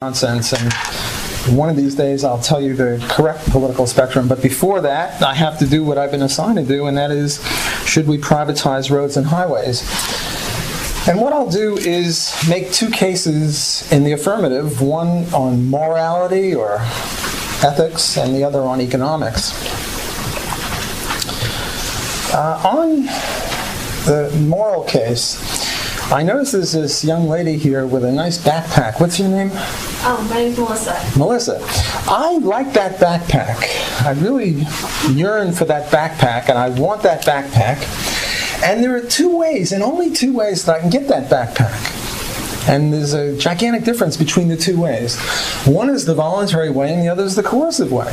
nonsense, and one of these days I'll tell you the correct political spectrum. But before that, I have to do what I've been assigned to do, and that is, should we privatize roads and highways? And what I'll do is make two cases in the affirmative, one on morality or ethics, and the other on economics. On the moral case, I notice there's this young lady here with a nice backpack. What's your name? Oh, my name's Melissa. Melissa. I like that backpack. I really yearn for that backpack, and I want that backpack. And there are two ways, and only two ways, that I can get that backpack. And there's a gigantic difference between the two ways. One is the voluntary way, and the other is the coercive way.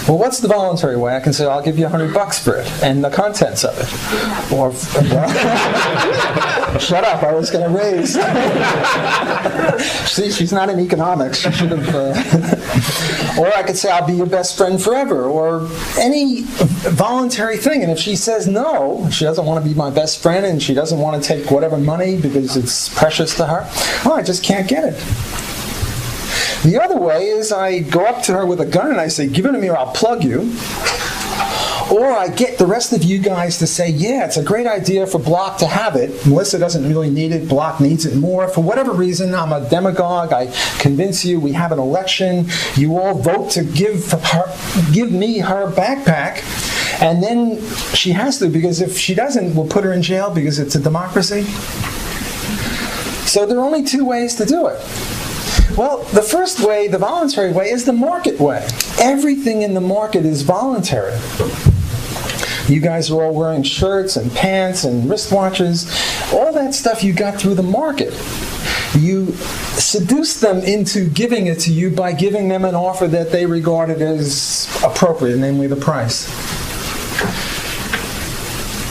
Well, what's the voluntary way? I can say, I'll give you $100 for it, and the contents of it. Or, shut up, I was going to raise. See, she's not in economics. She should have. Or I could say, I'll be your best friend forever, or any voluntary thing. And if she says no, she doesn't want to be my best friend, and she doesn't want to take whatever money because it's precious to her, oh, I just can't get it. The other way is I go up to her with a gun and I say, give it to me or I'll plug you. Or I get the rest of you guys to say, yeah, it's a great idea for Block to have it. Melissa doesn't really need it. Block needs it more. For whatever reason, I'm a demagogue. I convince you. We have an election. You all vote to give me her backpack. And then she has to, because if she doesn't, we'll put her in jail because it's a democracy. So there are only two ways to do it. Well, the first way, the voluntary way, is the market way. Everything in the market is voluntary. You guys are all wearing shirts and pants and wristwatches. All that stuff you got through the market. You seduce them into giving it to you by giving them an offer that they regarded as appropriate, namely the price.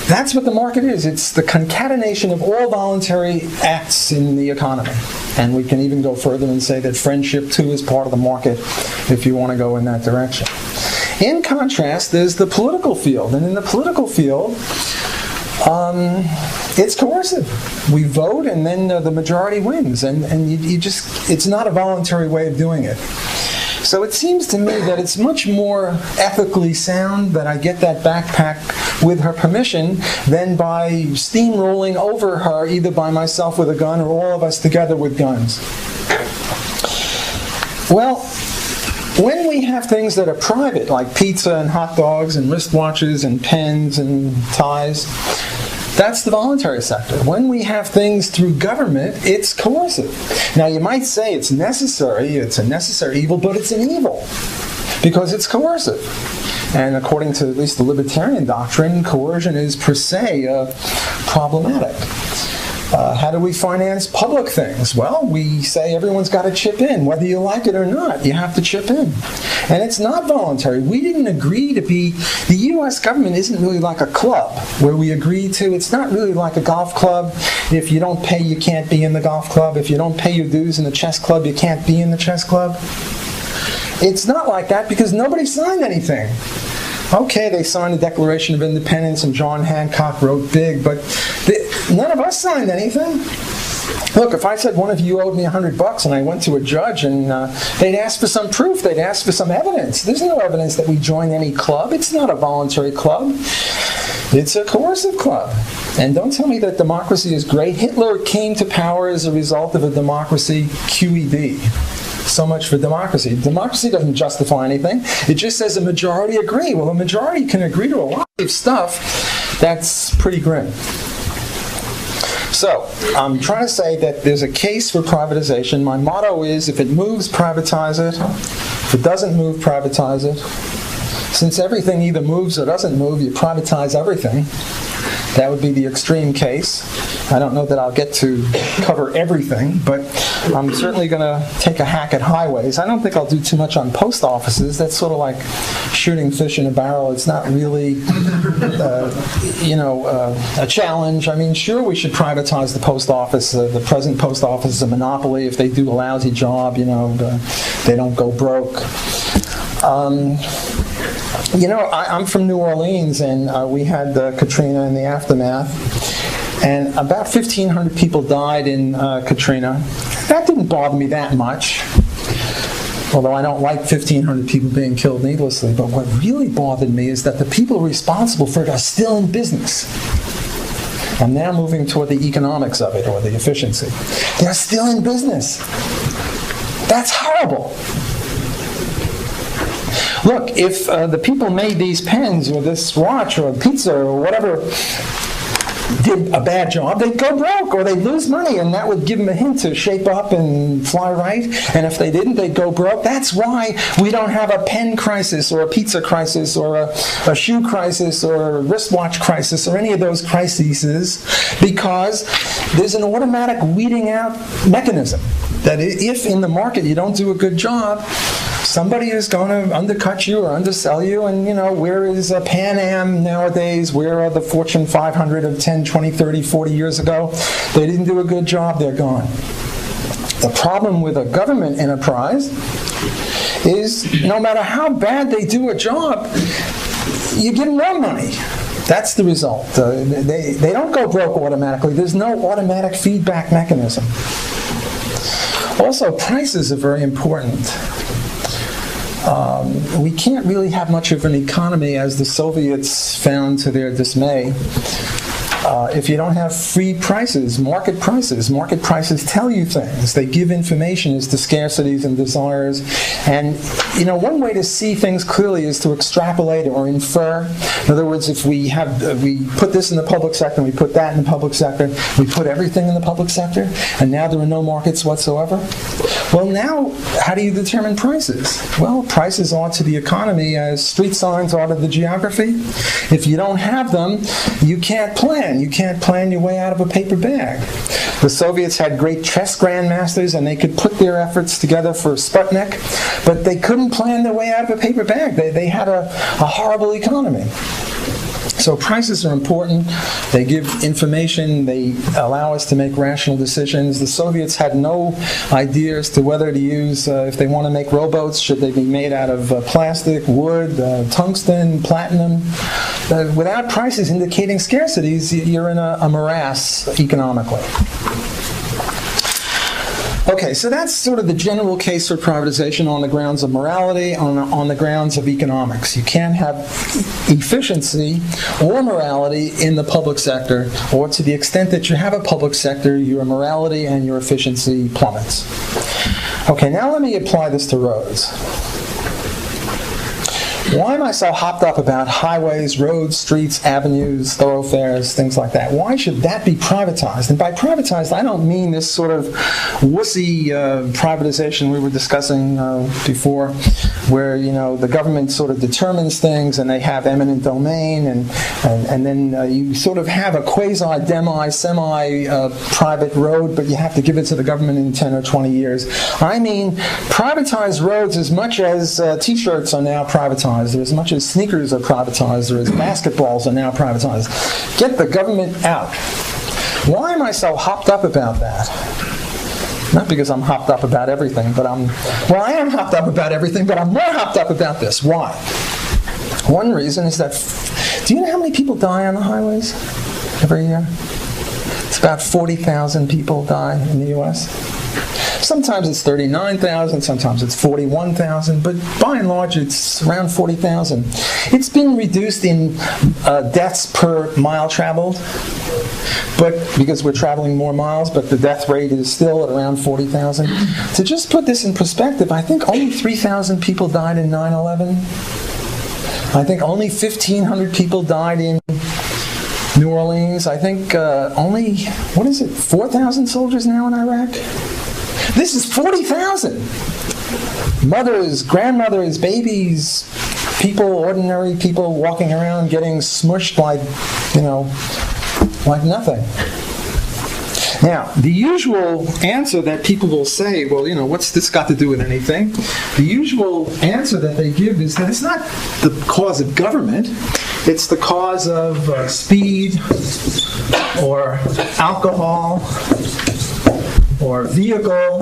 That's what the market is. It's the concatenation of all voluntary acts in the economy. And we can even go further and say that friendship, too, is part of the market if you want to go in that direction. In contrast, there's the political field. And in the political field, it's coercive. We vote, and then the majority wins. And you just, it's not a voluntary way of doing it. So it seems to me that it's much more ethically sound that I get that backpack with her permission than by steamrolling over her, either by myself with a gun or all of us together with guns. Well, when we have things that are private, like pizza and hot dogs and wristwatches and pens and ties, that's the voluntary sector. When we have things through government, it's coercive. Now, you might say it's necessary, it's a necessary evil, but it's an evil because it's coercive. And according to at least the libertarian doctrine, coercion is per se problematic. How do we finance public things? Well, we say everyone's got to chip in. Whether you like it or not, you have to chip in. And it's not voluntary. We didn't agree to be... The U.S. government isn't really like a club where we agree to... It's not really like a golf club. If you don't pay, you can't be in the golf club. If you don't pay your dues in the chess club, you can't be in the chess club. It's not like that because nobody signed anything. Okay, they signed the Declaration of Independence and John Hancock wrote big, but none of us signed anything. Look, if I said one of you owed me $100 and I went to a judge and they'd ask for some proof, they'd ask for some evidence. There's no evidence that we joined any club. It's not a voluntary club. It's a coercive club. And don't tell me that democracy is great. Hitler came to power as a result of a democracy, QED. So much for democracy. Democracy doesn't justify anything. It just says a majority agree. Well, a majority can agree to a lot of stuff that's pretty grim. So, I'm trying to say that there's a case for privatization. My motto is, if it moves, privatize it. If it doesn't move, privatize it. Since everything either moves or doesn't move, you privatize everything. That would be the extreme case. I don't know that I'll get to cover everything, but I'm certainly going to take a hack at highways. I don't think I'll do too much on post offices. That's sort of like shooting fish in a barrel. It's not really, a challenge. I mean, sure, we should privatize the post office. The present post office is a monopoly. If they do a lousy job, they don't go broke. I'm from New Orleans, and we had Katrina in the aftermath, and about 1,500 people died in Katrina. That didn't didn't bother me that much, although I don't like 1,500 people being killed needlessly. But what really bothered me is that the people responsible for it are still in business. I'm now moving toward the economics of it, or the efficiency. They're still in business. That's horrible. Look, if the people made these pens or this watch or pizza or whatever did a bad job, they'd go broke or they'd lose money, and that would give them a hint to shape up and fly right. And if they didn't, they'd go broke. That's why we don't have a pen crisis or a pizza crisis or a shoe crisis or a wristwatch crisis or any of those crises, because there's an automatic weeding out mechanism that if in the market you don't do a good job, somebody is going to undercut you or undersell you. And, where is Pan Am nowadays? Where are the Fortune 500 of 10, 20, 30, 40 years ago? They didn't do a good job. They're gone. The problem with a government enterprise is no matter how bad they do a job, you give them more money. That's the result. They don't go broke automatically. There's no automatic feedback mechanism. Also, prices are very important. We can't really have much of an economy, as the Soviets found to their dismay, if you don't have free prices, market prices. Market prices tell you things. They give information as to scarcities and desires. And, one way to see things clearly is to extrapolate or infer. In other words, if we put this in the public sector, and we put that in the public sector, we put everything in the public sector, and now there are no markets whatsoever. Well, now, how do you determine prices? Well, prices are to the economy as street signs are to the geography. If you don't have them, you can't plan. You can't plan your way out of a paper bag. The Soviets had great chess grandmasters, and they could put their efforts together for Sputnik, but they couldn't plan their way out of a paper bag. They had a horrible economy. So prices are important. They give information. They allow us to make rational decisions. The Soviets had no idea as to whether to use, if they want to make rowboats, should they be made out of plastic, wood, tungsten, platinum. Without prices indicating scarcities, you're in a morass economically. Okay, so that's sort of the general case for privatization on the grounds of morality, on the grounds of economics. You can't have efficiency or morality in the public sector, or to the extent that you have a public sector, your morality and your efficiency plummets. Okay, now let me apply this to roads. Why am I so hopped up about highways, roads, streets, avenues, thoroughfares, things like that? Why should that be privatized? And by privatized, I don't mean this sort of wussy privatization we were discussing before, where the government sort of determines things and they have eminent domain, and then you sort of have a quasi-demi, semi-private road, but you have to give it to the government in 10 or 20 years. I mean privatized roads as much as T-shirts are now privatized, or as much as sneakers are privatized, or as basketballs are now privatized. Get the government out. Why am I so hopped up about that? Not because I'm hopped up about everything, but I am hopped up about everything, but I'm more hopped up about this. Why? One reason is that, do you know how many people die on the highways every year? It's about 40,000 people die in the U.S. Sometimes it's 39,000, sometimes it's 41,000, but by and large it's around 40,000. It's been reduced in deaths per mile traveled, but because we're traveling more miles, but the death rate is still at around 40,000. To just put this in perspective, I think only 3,000 people died in 9/11. I think only 1,500 people died in New Orleans. I think only, 4,000 soldiers now in Iraq? This is 40,000. Mothers, grandmothers, babies, people, ordinary people walking around getting smushed like nothing. Now, the usual answer that people will say, well, what's this got to do with anything? The usual answer that they give is that it's not the cause of government. It's the cause of speed or alcohol or vehicle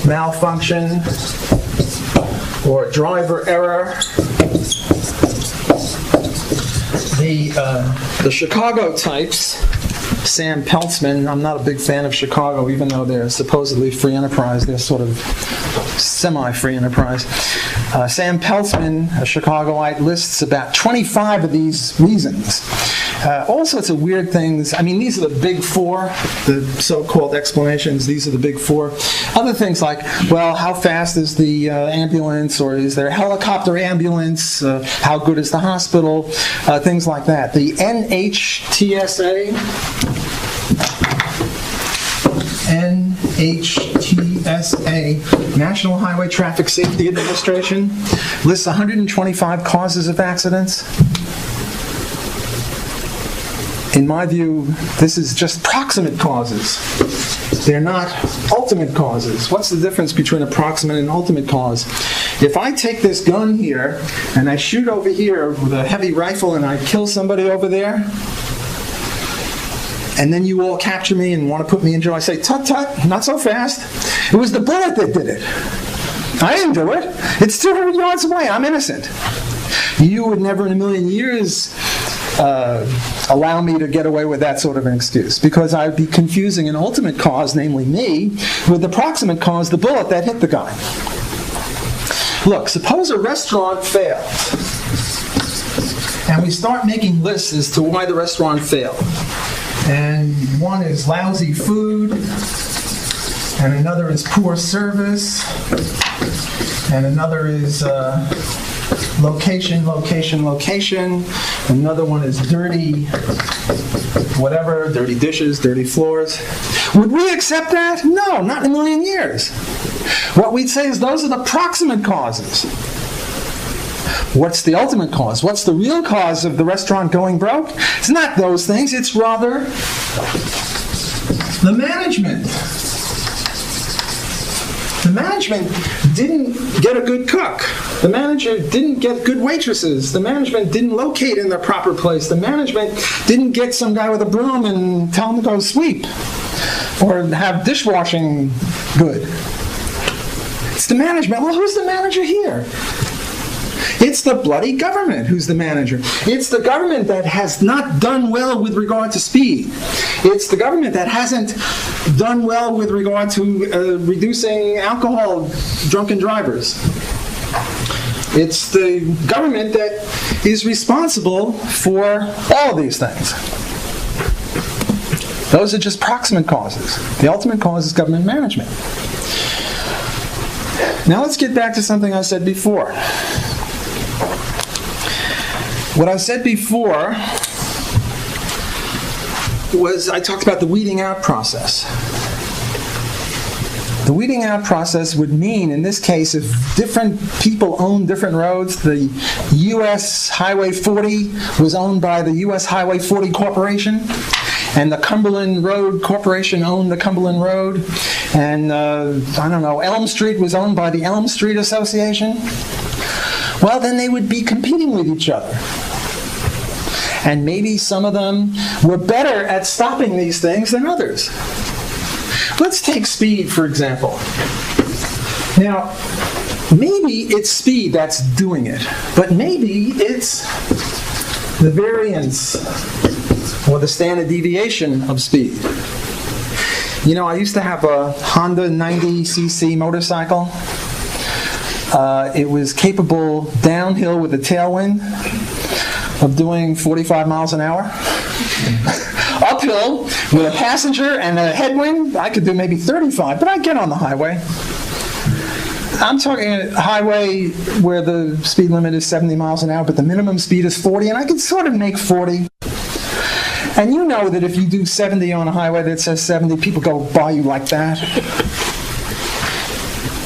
malfunction or driver error. The Chicago types Sam Peltzman. I'm not a big fan of Chicago, even though they're supposedly free enterprise. They're sort of semi-free enterprise. Sam Peltzman, a Chicagoite, lists about 25 of these reasons. All sorts of weird things. I mean, these are the big four, the so-called explanations. These are the big four. Other things like, well, how fast is the ambulance, or is there a helicopter ambulance? How good is the hospital? Things like that. The NHTSA, National Highway Traffic Safety Administration, lists 125 causes of accidents. In my view, this is just proximate causes. They're not ultimate causes. What's the difference between a proximate and ultimate cause? If I take this gun here and I shoot over here with a heavy rifle and I kill somebody over there, and then you all capture me and want to put me in jail, I say, tut tut, not so fast. It was the bullet that did it. I didn't do it. It's 200 yards away. I'm innocent. You would never in a million years allow me to get away with that sort of an excuse, because I would be confusing an ultimate cause, namely me, with the proximate cause, the bullet that hit the guy. Look, suppose a restaurant failed, and we start making lists as to why the restaurant failed. And one is lousy food, and another is poor service, and another is location. Another one is dirty whatever, dirty dishes, dirty floors. Would we accept that? No, not in a million years. What we'd say is those are the proximate causes. What's the ultimate cause? What's the real cause of the restaurant going broke? It's not those things, it's rather the management. The management didn't get a good cook. The manager didn't get good waitresses. The management didn't locate in the proper place. The management didn't get some guy with a broom and tell him to go sweep or have dishwashing good. It's the management. Well, who's the manager here? It's the bloody government who's the manager. It's the government that has not done well with regard to speed. It's the government that hasn't done well with regard to reducing alcohol drunken drivers. It's the government that is responsible for all these things. Those are just proximate causes. The ultimate cause is government management. Now let's get back to something I said before. What I said before was I talked about the weeding out process. The weeding out process would mean, in this case, if different people own different roads, the U.S. Highway 40 was owned by the U.S. Highway 40 Corporation, and the Cumberland Road Corporation owned the Cumberland Road, and, Elm Street was owned by the Elm Street Association. Well, then they would be competing with each other. And maybe some of them were better at stopping these things than others. Let's take speed, for example. Now, maybe it's speed that's doing it, but maybe it's the variance or the standard deviation of speed. You know, I used to have a Honda 90cc motorcycle. It was capable downhill with a tailwind of doing 45 miles an hour. Uphill with a passenger and a headwind, I could do maybe 35, but I'd get on the highway. I'm talking a highway where the speed limit is 70 miles an hour, but the minimum speed is 40, and I could sort of make 40. And you know that if you do 70 on a highway that says 70, people go by you like that.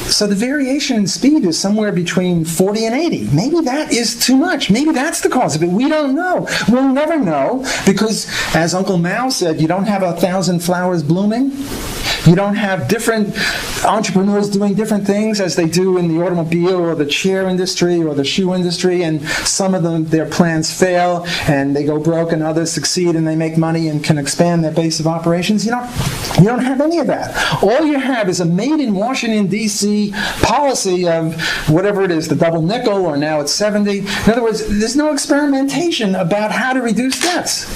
So the variation in speed is somewhere between 40 and 80. Maybe that is too much. Maybe that's the cause of it. We don't know. We'll never know because, as Uncle Mao said, you don't have 1,000 flowers blooming. You don't have different entrepreneurs doing different things as they do in the automobile or the chair industry or the shoe industry, and some of them, their plans fail and they go broke, and others succeed and they make money and can expand their base of operations. You don't have any of that. All you have is a made in Washington, D.C. the policy of whatever it is, the double nickel, or now it's 70. In other words, there's no experimentation about how to reduce debts.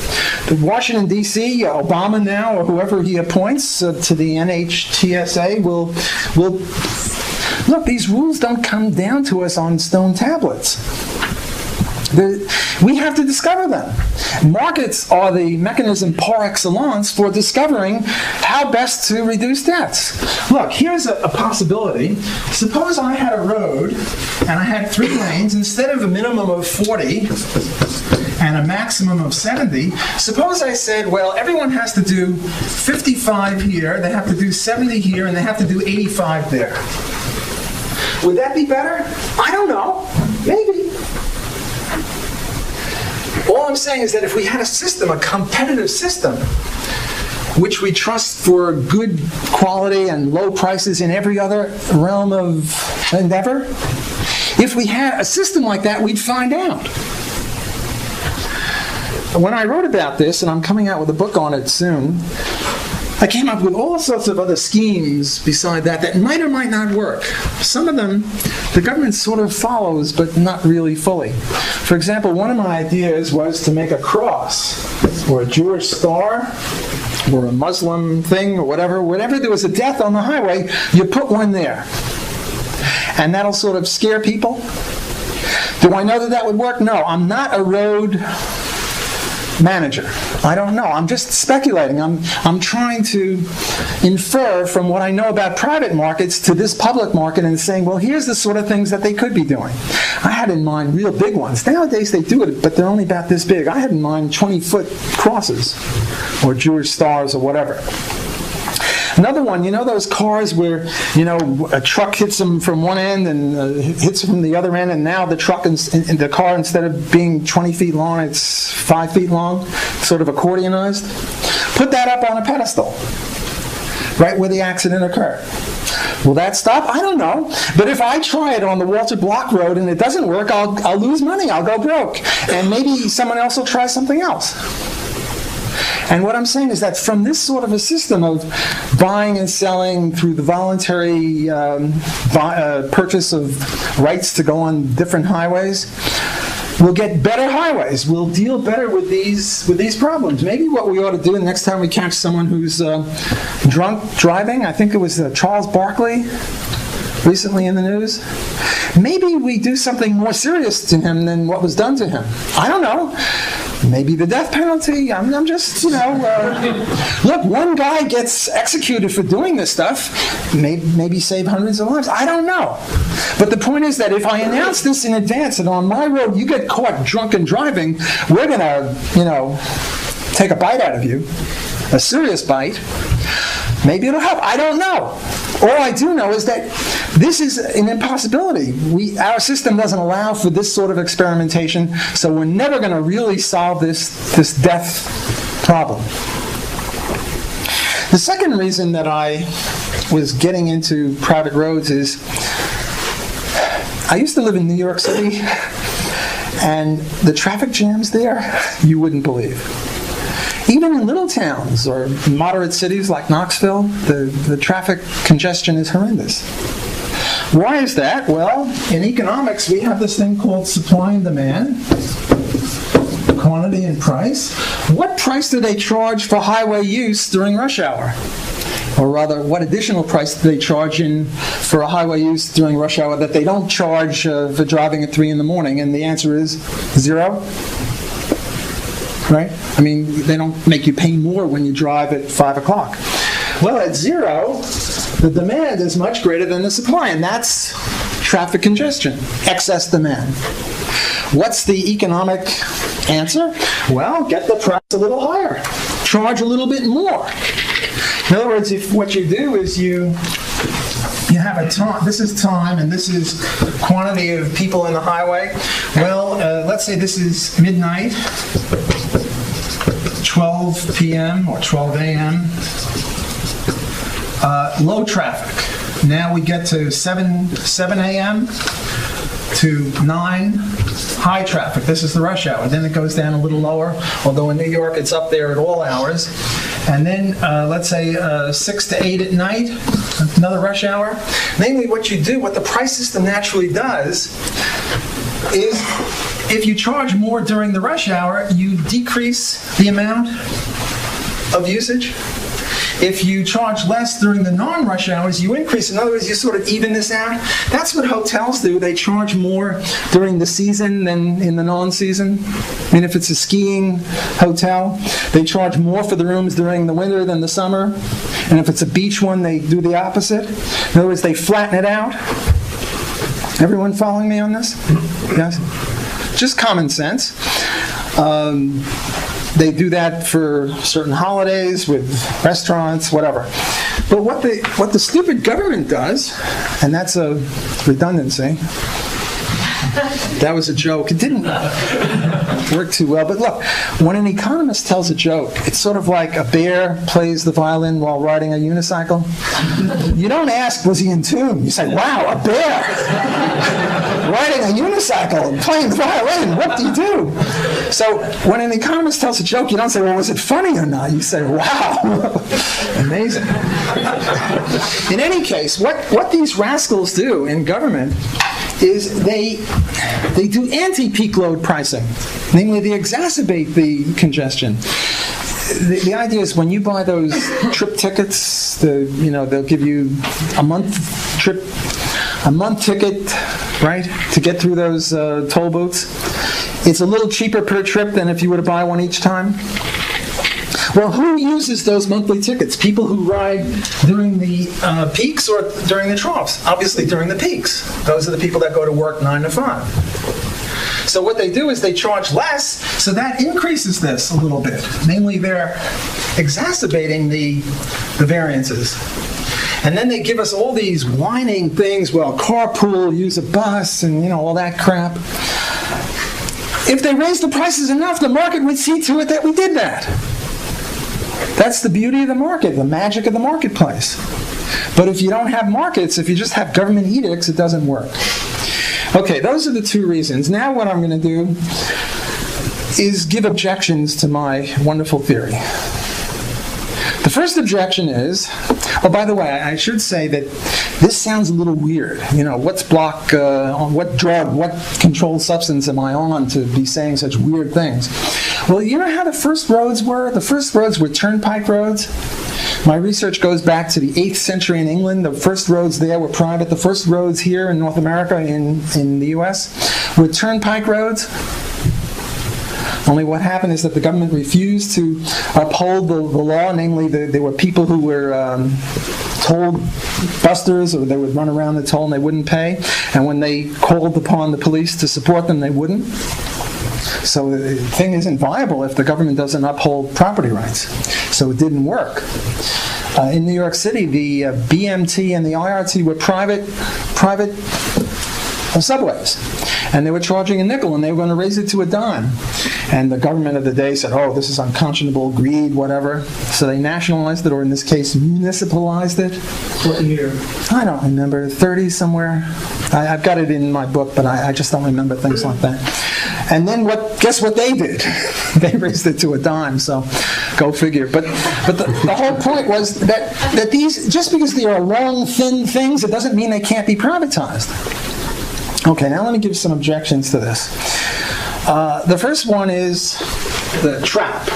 Washington, D.C., Obama now, or whoever he appoints to the NHTSA will look, these rules don't come down to us on stone tablets. We have to discover them. Markets are the mechanism par excellence for discovering how best to reduce debts. Look, here's a possibility. Suppose I had a road and I had 3 lanes. Instead of a minimum of 40 and a maximum of 70, suppose I said, well, everyone has to do 55 here, they have to do 70 here, and they have to do 85 there. Would that be better? I don't know. Maybe. All I'm saying is that if we had a system, a competitive system, which we trust for good quality and low prices in every other realm of endeavor, if we had a system like that, we'd find out. When I wrote about this, and I'm coming out with a book on it soon, I came up with all sorts of other schemes beside that might or might not work. Some of them, the government sort of follows, but not really fully. For example, one of my ideas was to make a cross, or a Jewish star, or a Muslim thing, or whatever. Whenever there was a death on the highway, you put one there. And that'll sort of scare people. Do I know that that would work? No, I'm not a road manager. I don't know. I'm just speculating. I'm trying to infer from what I know about private markets to this public market and saying, well, here's the sort of things that they could be doing. I had in mind real big ones. Nowadays they do it, but they're only about this big. I had in mind 20-foot crosses or Jewish stars or whatever. Another one, you know those cars where, a truck hits them from one end and hits them from the other end, and now the truck and the car, instead of being 20 feet long, it's 5 feet long, sort of accordionized? Put that up on a pedestal, right where the accident occurred. Will that stop? I don't know. But if I try it on the Walter Block Road and it doesn't work, I'll lose money. I'll go broke. And maybe someone else will try something else. And what I'm saying is that from this sort of a system of buying and selling through the voluntary purchase of rights to go on different highways, we'll get better highways. We'll deal better with these problems. Maybe what we ought to do the next time we catch someone who's drunk driving, I think it was Charles Barkley recently in the news, maybe we do something more serious to him than what was done to him. I don't know. Maybe the death penalty. I'm just, look, one guy gets executed for doing this stuff, maybe save hundreds of lives. I don't know. But the point is that if I announce this in advance and on my road you get caught drunk and driving, we're going to, take a bite out of you, a serious bite. Maybe it'll help. I don't know. All I do know is that this is an impossibility. Our system doesn't allow for this sort of experimentation, so we're never going to really solve this death problem. The second reason that I was getting into private roads is I used to live in New York City, and the traffic jams there, you wouldn't believe. Even in little towns or moderate cities like Knoxville, the traffic congestion is horrendous. Why is that? Well, in economics, we have this thing called supply and demand, quantity and price. What price do they charge for highway use during rush hour? Or rather, what additional price do they charge for a highway use during rush hour that they don't charge for driving at 3 in the morning? And the answer is 0. Right? I mean, they don't make you pay more when you drive at 5 o'clock. Well, at 0, the demand is much greater than the supply, and that's traffic congestion, excess demand. What's the economic answer? Well, get the price a little higher. Charge a little bit more. In other words, if what you do is you have a time, this is time, and this is quantity of people in the highway. Well, let's say this is midnight, 12 p.m. or 12 a.m. Low traffic. Now we get to 7 a.m. to 9, high traffic. This is the rush hour. Then it goes down a little lower, although in New York it's up there at all hours. and then let's say 6 to 8 at night, another rush hour. Namely, what the price system naturally does is if you charge more during the rush hour, you decrease the amount of usage. If you charge less during the non-rush hours, you increase. In other words, you sort of even this out. That's what hotels do. They charge more during the season than in the non-season. I mean, if it's a skiing hotel, they charge more for the rooms during the winter than the summer. And if it's a beach one, they do the opposite. In other words, they flatten it out. Everyone following me on this? Yes? Just common sense. They do that for certain holidays, with restaurants, whatever. But what the stupid government does, and that's a redundancy. That was a joke. It didn't work too well. But look, when an economist tells a joke, it's sort of like a bear plays the violin while riding a unicycle. You don't ask, was he in tune? You say, wow, a bear riding a unicycle and playing the violin. What do you do? So when an economist tells a joke, you don't say, well, was it funny or not? You say, wow, amazing. In any case, what these rascals do in government is they do anti-peak load pricing. Namely, they exacerbate the congestion. The idea is when you buy those trip tickets, they'll give you a month ticket, right, to get through those toll booths. It's a little cheaper per trip than if you were to buy one each time. Well, who uses those monthly tickets? People who ride during the peaks or during the troughs? Obviously during the peaks. Those are the people that go to work 9 to 5. So what they do is they charge less, so that increases this a little bit. Namely, they're exacerbating the variances. And then they give us all these whining things, well, carpool, use a bus, and all that crap. If they raised the prices enough, the market would see to it that we did that. That's the beauty of the market, the magic of the marketplace. But if you don't have markets, if you just have government edicts, it doesn't work. Okay, those are the two reasons. Now what I'm going to do is give objections to my wonderful theory. The first objection is, by the way, I should say that this sounds a little weird. What's block, on what drug, what controlled substance am I on to be saying such weird things? Well, you know how the first roads were? The first roads were turnpike roads. My research goes back to the 8th century in England. The first roads there were private. The first roads here in North America, in the U.S., were turnpike roads. Only what happened is that the government refused to uphold the law. Namely, there were people who were toll busters, or they would run around the toll and they wouldn't pay. And when they called upon the police to support them, they wouldn't. So the thing isn't viable if the government doesn't uphold property rights. So it didn't work. In New York City, the BMT and the IRT were private subways. And they were charging a nickel, and they were going to raise it to a dime. And the government of the day said, oh, this is unconscionable, greed, whatever. So they nationalized it, or in this case, municipalized it. What year? I don't remember, 30s somewhere. I've got it in my book, but I just don't remember things like that. And then guess what they did? They raised it to a dime, so go figure. But the whole point was that these, just because they are long, thin things, it doesn't mean they can't be privatized. Okay, now let me give some objections to this. The first one is the trap.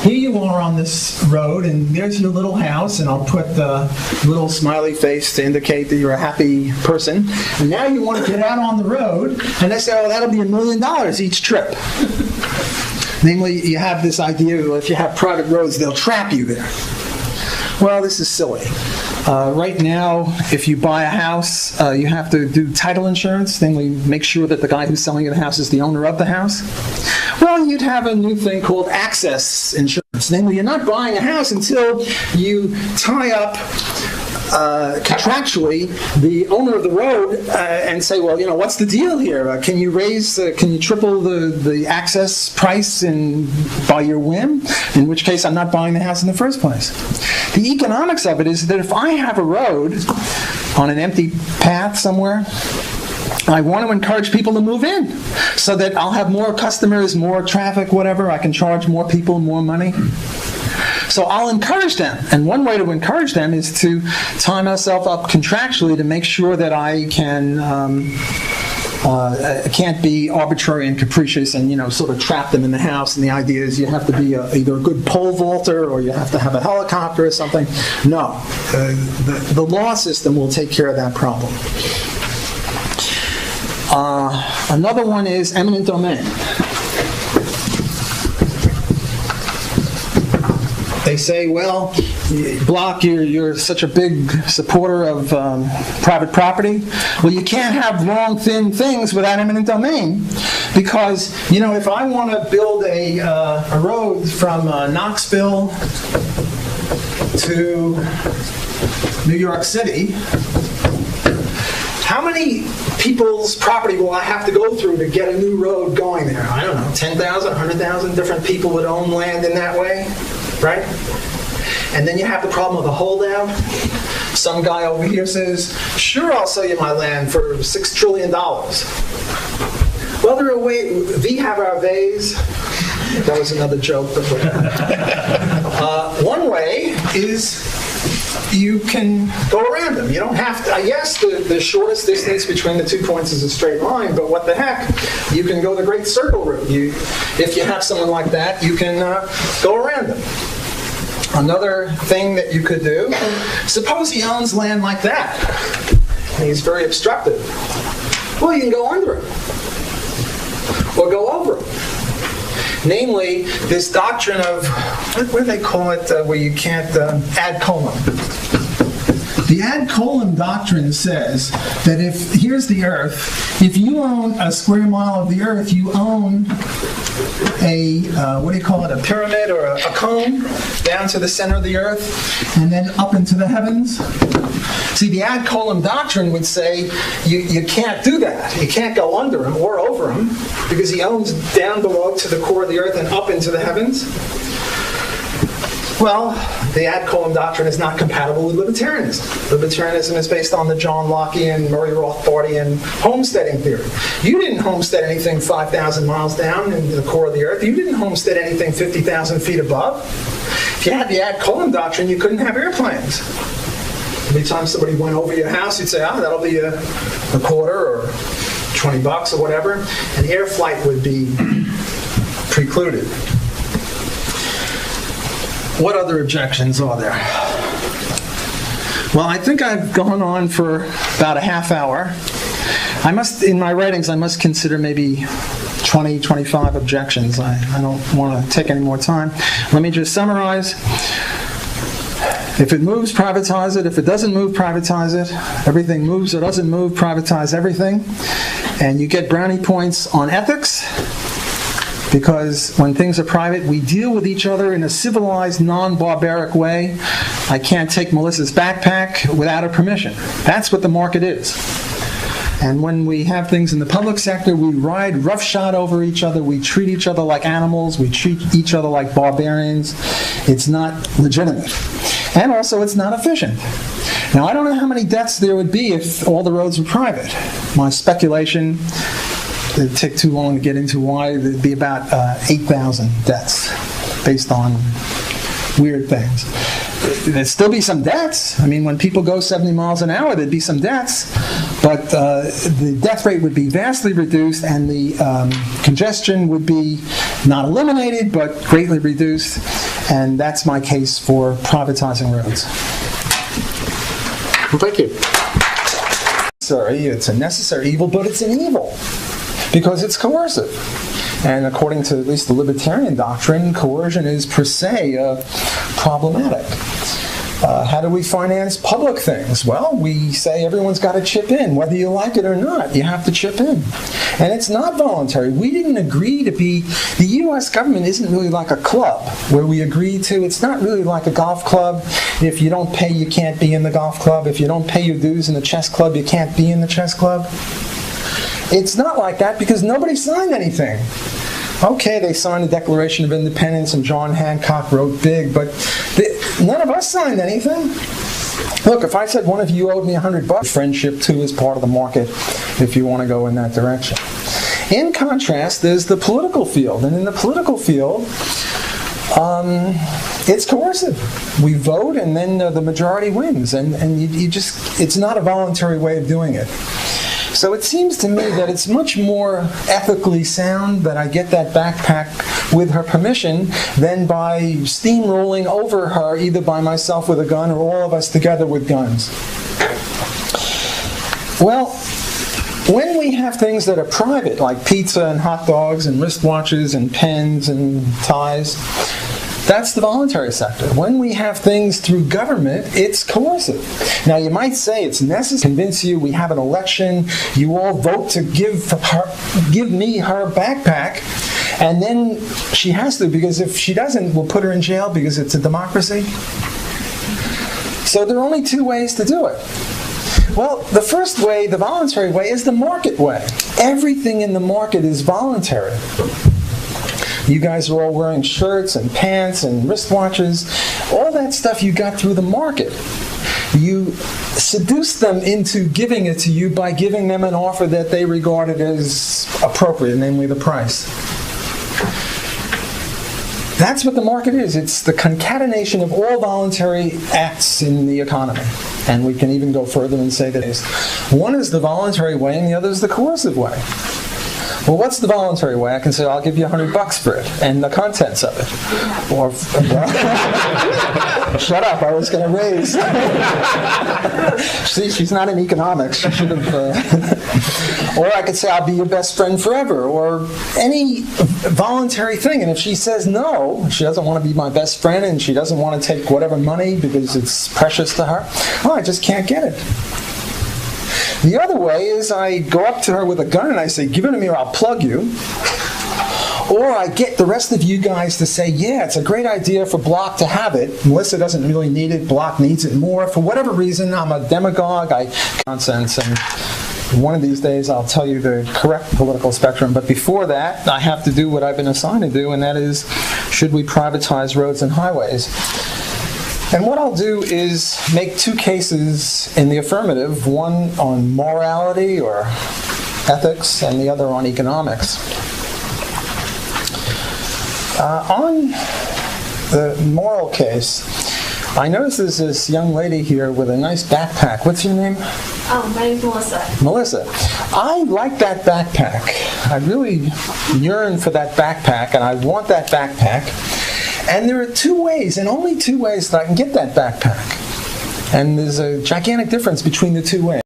Here you are on this road, and there's your little house, and I'll put the little smiley face to indicate that you're a happy person. And now you want to get out on the road, and they say, oh, that'll be $1 million each trip. Namely, you have this idea, well, if you have private roads, they'll trap you there. Well, this is silly. Right now, if you buy a house, you have to do title insurance, namely make sure that the guy who's selling you the house is the owner of the house. Well, you'd have a new thing called access insurance. Namely, you're not buying a house until you tie up contractually the owner of the road and say, well, what's the deal here? Can you triple the access price by your whim? In which case, I'm not buying the house in the first place. The economics of it is that if I have a road on an empty path somewhere, I want to encourage people to move in so that I'll have more customers, more traffic, whatever. I can charge more people more money. So I'll encourage them. And one way to encourage them is to tie myself up contractually to make sure that I can't be arbitrary and capricious and, sort of trap them in the house. And the idea is you have to be either a good pole vaulter or you have to have a helicopter or something. No. The law system will take care of that problem. Another one is eminent domain. They say, well, Block, you're such a big supporter of private property. Well, you can't have long, thin things without eminent domain because, if I want to build a road from Knoxville to New York City, how many people's property will I have to go through to get a new road going there? I don't know, 10,000, 100,000 different people would own land in that way, right? And then you have the problem of the holdout. Some guy over here says, sure, I'll sell you my land for $6 trillion. Well, there are ways, we have our ways. That was another joke, but one way is you can go around them. You don't have to. Yes, the shortest distance between the 2 points is a straight line, but what the heck? You can go the Great Circle route. If you have someone like that, you can go around them. Another thing that you could do, suppose he owns land like that, and he's very obstructive. Well, you can go under it, or go over it. Namely, this doctrine of, what do they call it, where you can't, ad coelum. The ad coelum doctrine says that here's the Earth, if you own a square mile of the Earth, you own a pyramid or a cone down to the center of the Earth and then up into the heavens. See, the ad coelum doctrine would say you can't do that. You can't go under him or over him because he owns down below to the core of the Earth and up into the heavens. Well, the ad coelum doctrine is not compatible with libertarianism. Libertarianism is based on the John Lockean, Murray Rothbardian homesteading theory. You didn't homestead anything 5,000 miles down in the core of the Earth. You didn't homestead anything 50,000 feet above. If you had the ad coelum doctrine, you couldn't have airplanes. Every time somebody went over your house, you'd say, that'll be a quarter or $20 or whatever, and air flight would be precluded. What other objections are there? Well, I think I've gone on for about a half hour. In my writings, I must consider maybe 20, 25 objections. I don't want to take any more time. Let me just summarize. If it moves, privatize it. If it doesn't move, privatize it. Everything moves or doesn't move, privatize everything. And you get brownie points on ethics. Because when things are private, we deal with each other in a civilized, non-barbaric way. I can't take Melissa's backpack without her permission. That's what the market is. And when we have things in the public sector, we ride roughshod over each other. We treat each other like animals. We treat each other like barbarians. It's not legitimate. And also, it's not efficient. Now, I don't know how many deaths there would be if all the roads were private. My speculation, it'd take too long to get into why, there'd be about 8,000 deaths based on weird things. There'd still be some deaths. I mean, when people go 70 miles an hour, there'd be some deaths, but the death rate would be vastly reduced and the congestion would be not eliminated, but greatly reduced, and that's my case for privatizing roads. Well, thank you. Sorry, it's a necessary evil, but it's an evil. Because it's coercive. And according to at least the libertarian doctrine, coercion is per se problematic. How do we finance public things? Well, we say everyone's got to chip in. Whether you like it or not, you have to chip in. And it's not voluntary. We didn't agree to be... The U.S. government isn't really like a club where we agree to... It's not really like a golf club. If you don't pay, you can't be in the golf club. If you don't pay your dues in the chess club, you can't be in the chess club. It's not like that because nobody signed anything. Okay, they signed the Declaration of Independence and John Hancock wrote big, but none of us signed anything. Look, if I said one of you owed me $100, friendship too is part of the market if you want to go in that direction. In contrast, there's the political field, and in the political field, It's coercive. We vote, and then the majority wins, and you just, it's not a voluntary way of doing it. So it seems to me that it's much more ethically sound that I get that backpack with her permission than by steamrolling over her, either by myself with a gun or all of us together with guns. Well, when we have things that are private, like pizza and hot dogs and wristwatches and pens and ties, that's the voluntary sector. When we have things through government, it's coercive. Now, you might say it's necessary to convince you, we have an election, you all vote to give me her backpack, and then she has to, because if she doesn't, we'll put her in jail because it's a democracy. So there are only two ways to do it. Well, the first way, the voluntary way, is the market way. Everything in the market is voluntary. You guys are all wearing shirts and pants and wristwatches. All that stuff you got through the market. You seduce them into giving it to you by giving them an offer that they regarded as appropriate, namely the price. That's what the market is. It's the concatenation of all voluntary acts in the economy. And we can even go further and say that one is the voluntary way and the other is the coercive way. Well, what's the voluntary way? I can say, I'll give you $100 for it, and the contents of it. Or, shut up, I was going to raise. See, she's not in economics. She should have. Or I could say, I'll be your best friend forever, or any voluntary thing. And if she says no, she doesn't want to be my best friend, and she doesn't want to take whatever money because it's precious to her, well, I just can't get it. The other way is I go up to her with a gun and I say, give it to me or I'll plug you. Or I get the rest of you guys to say, yeah, it's a great idea for Block to have it. Melissa doesn't really need it. Block needs it more. For whatever reason, I'm a demagogue. Nonsense. And one of these days I'll tell you the correct political spectrum. But before that, I have to do what I've been assigned to do, and that is, should we privatize roads and highways? And what I'll do is make two cases in the affirmative, one on morality or ethics and the other on economics. On the moral case, I notice there's this young lady here with a nice backpack. What's your name? My name's Melissa. Melissa. I like that backpack. I really yearn for that backpack, and I want that backpack. And there are two ways, and only two ways, that I can get that backpack. And there's a gigantic difference between the two ways.